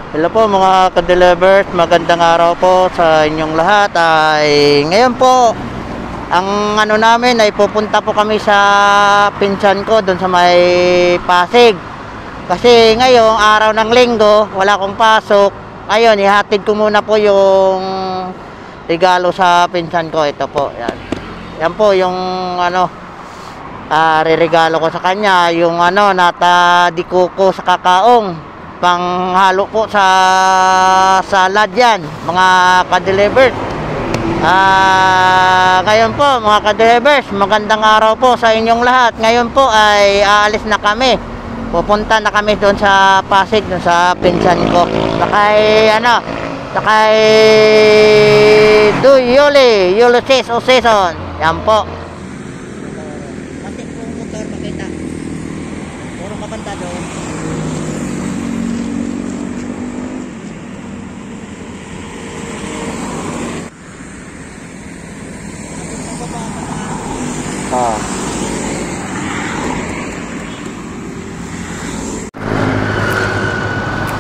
Hello po mga ka-delivers, magandang araw po sa inyong lahat. Ngayon po, ang ano namin ay pupunta po kami sa pinsan ko doon sa may Pasig. Kasi ngayong araw ng linggo, wala akong pasok. Ngayon, ihatid ko muna po yung regalo sa pinsan ko. Ito po, yan. Yan po yung ano, re-regalo ko sa kanya, yung ano, nata di kuko sa kakaong. Panghalo po sa salad yan, mga ka-delivers. Ngayon po mga ka-delivers, magandang araw po sa inyong lahat. Ngayon po ay aalis na kami. Pupunta na kami doon sa Pasig, doon sa pinsan ko. Sakay Yuli season. Yan po. Pati po motor makita. Puro kabanta doon.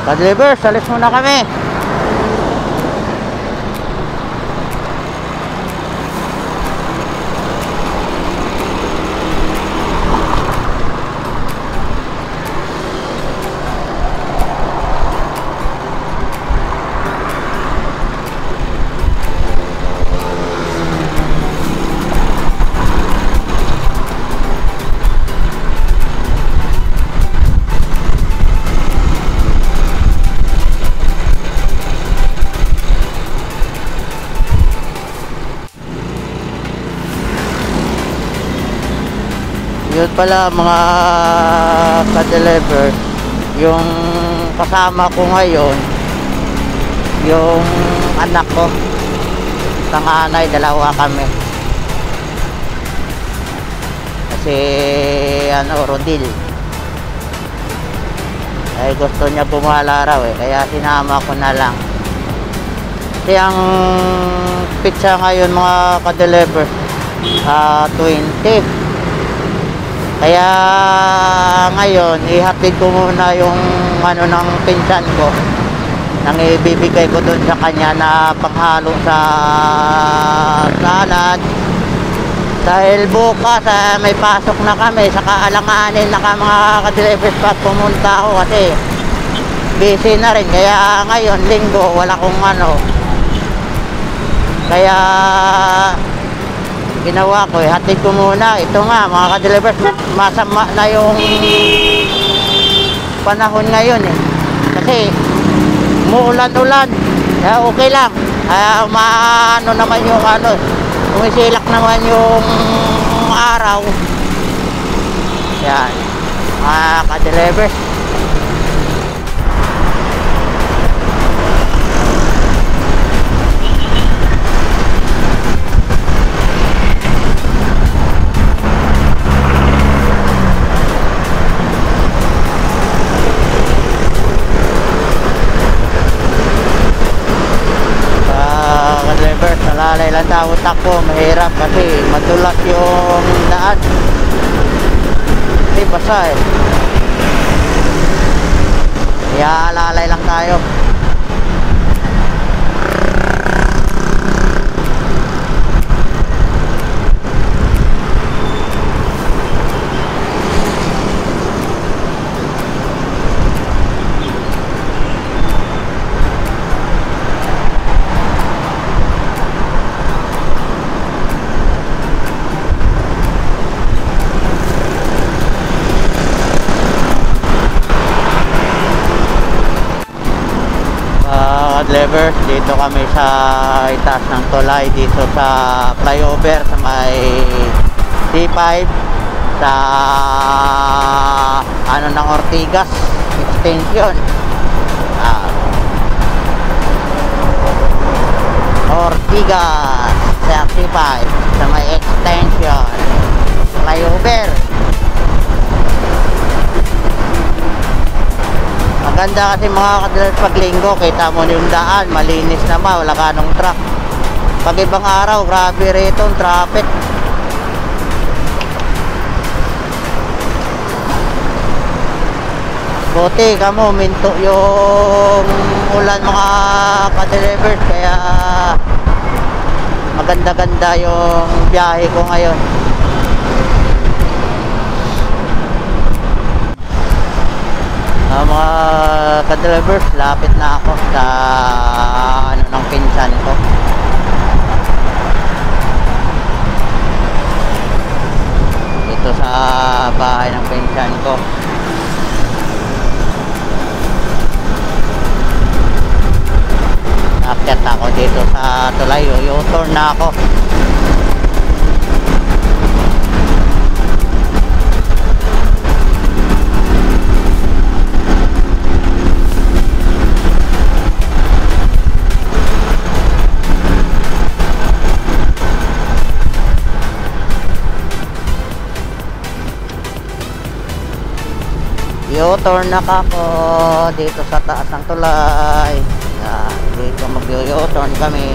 Ka-delivers, alis muna kami. Yun pala mga ka-deliver, yung kasama ko ngayon, yung anak ko, tanganay, dalawa kami. Kasi ano, Rodil ay gusto niya bumala raw kaya sinama ko na lang. Kasi ang pizza ngayon mga ka-deliver 20. Kaya ngayon ihatid ko muna yung ano ng pinsan ko, nang ibibigay ko doon sa kanya na panghalo sa salad. Dahil bukas may pasok na kami, saka alanganin na mga ka-delivers pag pumunta ako kasi busy na rin. Kaya ngayon linggo wala kong ano, kaya ginawa ko, hatid ko muna. Ito nga mga ka-delivers, masama na yung panahon ngayon kasi muulan-ulan. Okay lang, maano naman yung ano, umisilak naman yung araw. Yan mga ka-delivers. Nalalay lang sa utak ko, mahirap kasi madulas yung daan. Kasi basa kaya alalay lang tayo. Lever, dito kami sa itaas ng tulay, dito sa flyover sa may C5 sa ano ng Ortigas extension. Ortigas sa C5 sa may extension flyover. Maganda kasi mga ka-delivers pag linggo, kita mo yung daan, malinis naman, wala ka nung truck. Pag ibang araw, grabe rito ang traffic. Buti kamo minto yung umuulan mga ka-delivers, kaya maganda-ganda yung biyahe ko ngayon. Mga ka-delivers, lapit na ako sa ano ng pinsan ko. Dito sa bahay ng pinsan ko. Akyat ako dito sa tulay, U-turn na ako. U-turn na ako dito sa taas ng tulay. Dito mag-U-turn kami.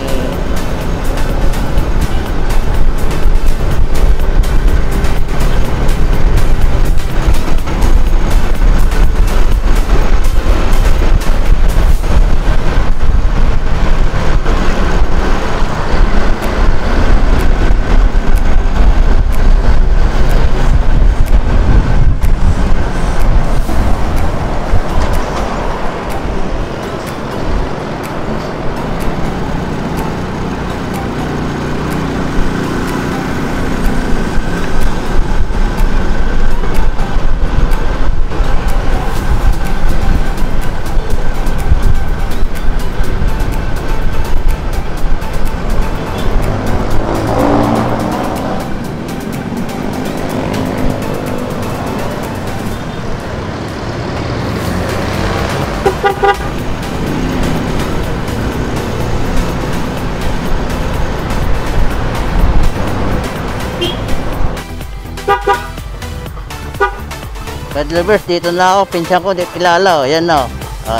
Ka-delivers, dito na ako. Pinsan ko, di kilala. Yan o.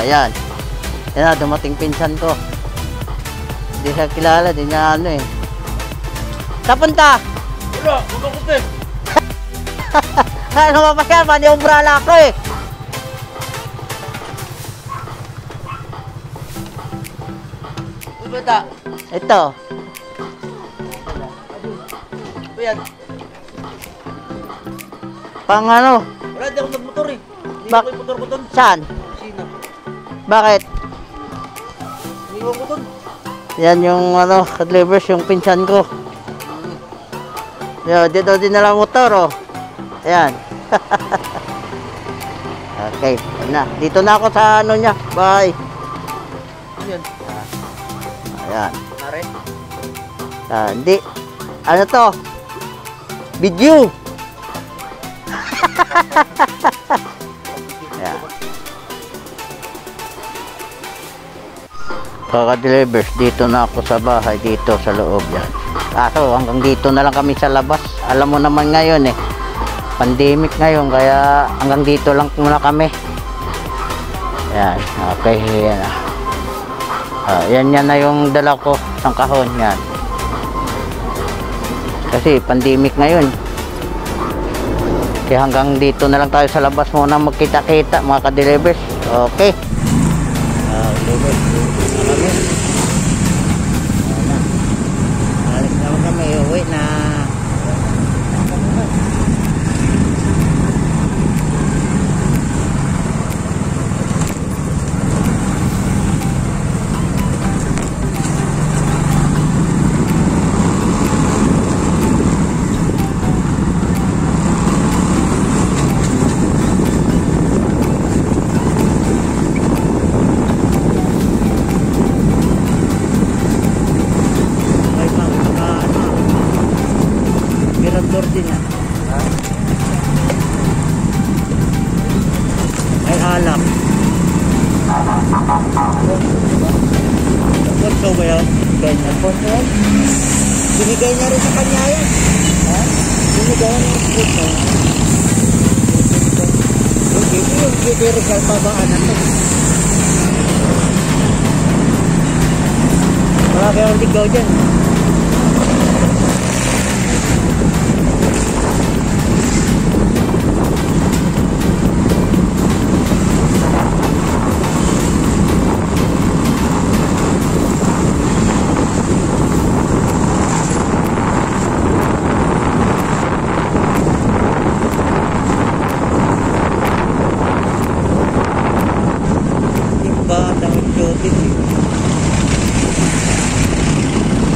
Yan. Yan na, dumating pinsan ko. Di siya kilala, di niya ano eh. Tapunta! Wala, magkakot eh. Ano ba siya? Mani umbrala ako eh. Bata. Ito. Ayan. Pang ano? Wala, di ako nagmotor eh. Iniwan Bak- ko yung motor ko doon. Saan? Sina. Bakit? Iniwan ko doon. Yan yung ano, ka-delivers, yung pinsan ko. Yo, dito din na lang motor oh. Ayan. Okay, na. Dito na ako sa ano niya. Bye. Ayan. Ayan. Mare. Hindi. Ano to? Video. Ayan. Kaka-delivers, dito na ako sa bahay, dito sa loob yan. Kaso hanggang dito na lang kami sa labas. Alam mo naman ngayon eh, pandemic ngayon, kaya hanggang dito lang muna kami. Yan, okay, yan na. Yan na yung dala ko, isang kahon, yan. Kasi pandemic ngayon. Kaya hanggang dito na lang tayo sa labas muna magkita-kita mga ka-delivers. Okay. Delivers. Kami. Alis naman kami, uwi na. Mirador din yan. May alak. Punso ba yun? Ganyan. Punso yun? Binigay niya rin sa kanya yan. Ha? Binigay niya yung punso. Hindi Rizal babaan na ito. Wala kayong ligaw dyan.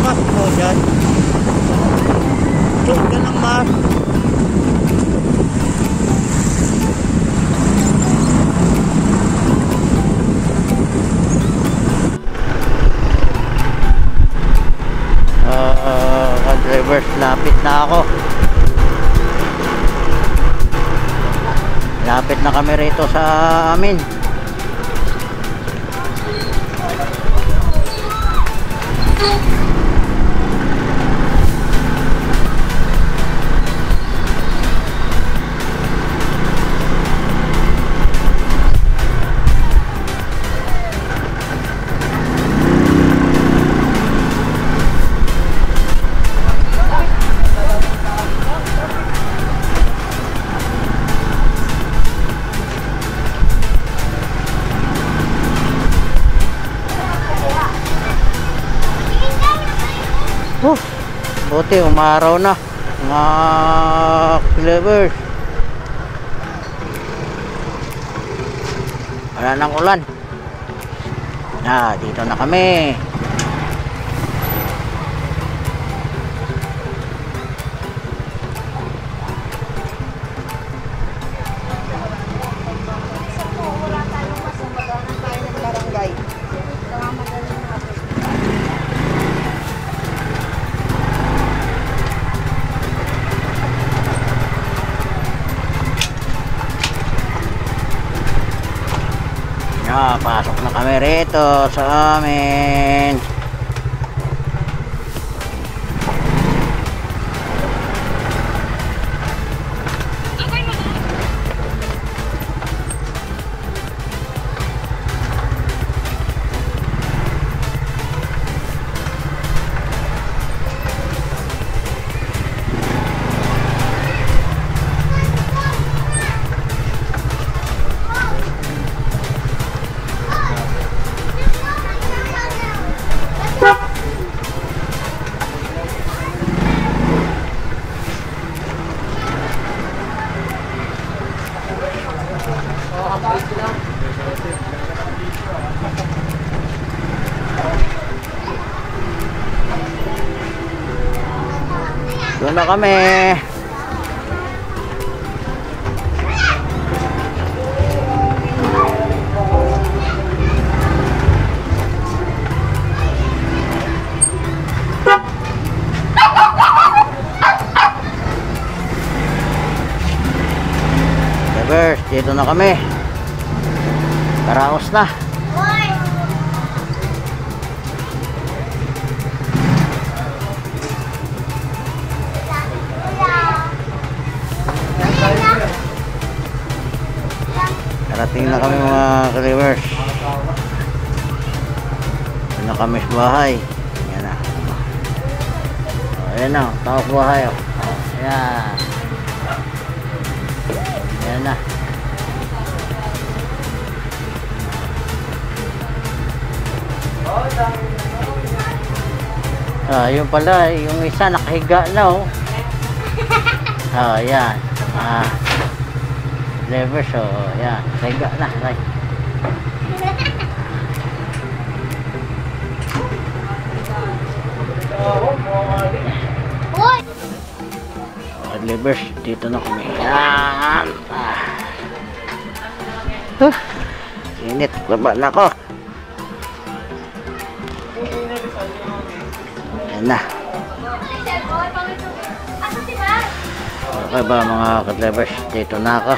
Mas po dyan. Shoot ka ng mas. Drivers, lapit na ako. Lapit na kami rito sa amin. Buti umaraw na mga clovers. Wala nang ulan. Dito na kami. Pasok na kami rito sa amin. Doon na kami. Drivers, dito na kami. Karaos na. Karating na kami mga drivers. Ito na kami sa bahay. Yan na. Ayan na, tawag bahay. Ayan. Ayan na. Yun pala, yung isa nakahiga na oh. Ayan. Lever, so yan, higa na, right. Levers, dito na kami. Yan. Init, baba na ako. Yan na. Okay ba mga kadlevers, dito na ako.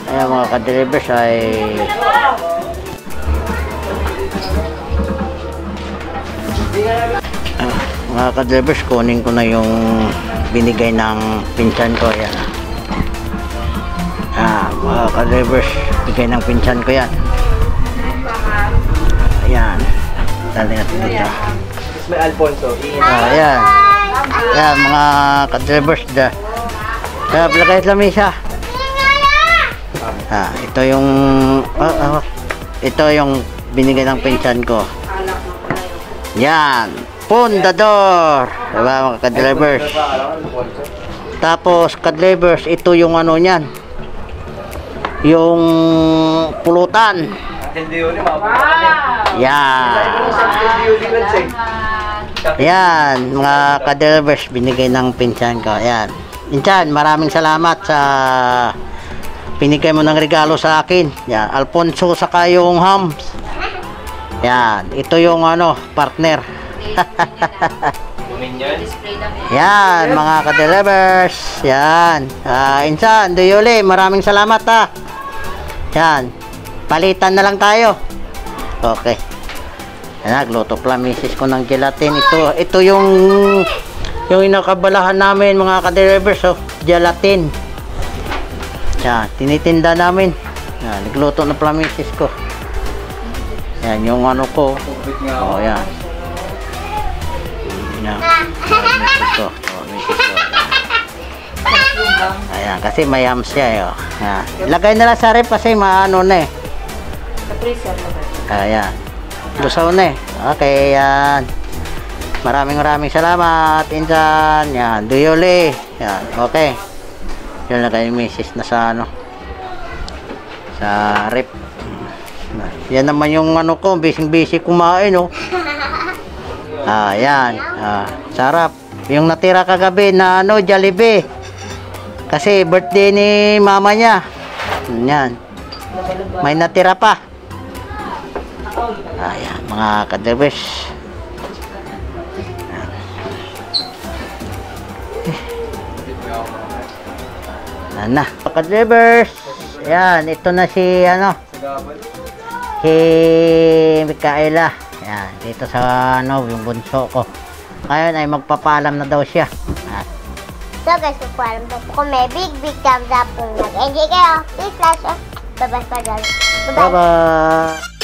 Ayan mga kadlevers ay mga kadlevers, kunin ko na yung binigay ng pinsan ko. Yan. Mga kadlevers, bigay ng pinsan ko yan. Ayan, dali natin dito. May Alfonso. Ayan. Ayan mga kadrivers. Lagay sa lamesa. Ito yung ito yung binigay ng pinsan ko. Yan, pundador. Diba mga kadrivers? Tapos kadrivers, ito yung ano niyan. yung pulutan. Hindi yun, mabubukan niya. Yan. Hindi yun, lads eh. Yan, mga ka-delivers, binigay ng pinsan ko. Yan. Pinsan, maraming salamat sa pinigay mo ng regalo sa akin. Yan, Alfonso saka yung hams. Yan, ito yung ano, partner. Yan, mga ka-delivers. Yan. Insan, Duyuli, maraming salamat ha. Yan. Palitan na lang tayo. Okay. Yan, nagluto pala misis ko ng gelatin. Ito yung inakabalahan namin, mga ka-delivers, oh, gelatin. Yan, tinitinda namin. Yan, nagluto na pala misis ko. Yan, yung ano ko. Oh, yan. Yan. Misis ko. Oh, misis ko. Ayan, kasi may hams siya, eh, oh. Yan. Lagay na lang sa rep kasi maano na eh. Ayan. Lusaw na eh. Okay, yan. Maraming salamat, Insan. Yan, Duyuli. Yan, okay. Yan na kayo misis na sa ano. Sa rep. Yan naman yung ano ko, busy kumain, oh. Yan. Sarap. Yung natira kagabi na ano, Jollibee. Kasi birthday ni mama niya. Yan. May natira pa. Ayan, mga ka-delivers. Ayan na, ka-delivers. Ayan, ito na si ano, si Mikaela. Ayan, dito sa ano, yung bunso ko. Ngayon ay magpapalam na daw siya. Ayan. So guys, magpaalam po po kami. Big thumbs up kung nag-enjoy kayo. Please like, bye-bye. Bye-bye.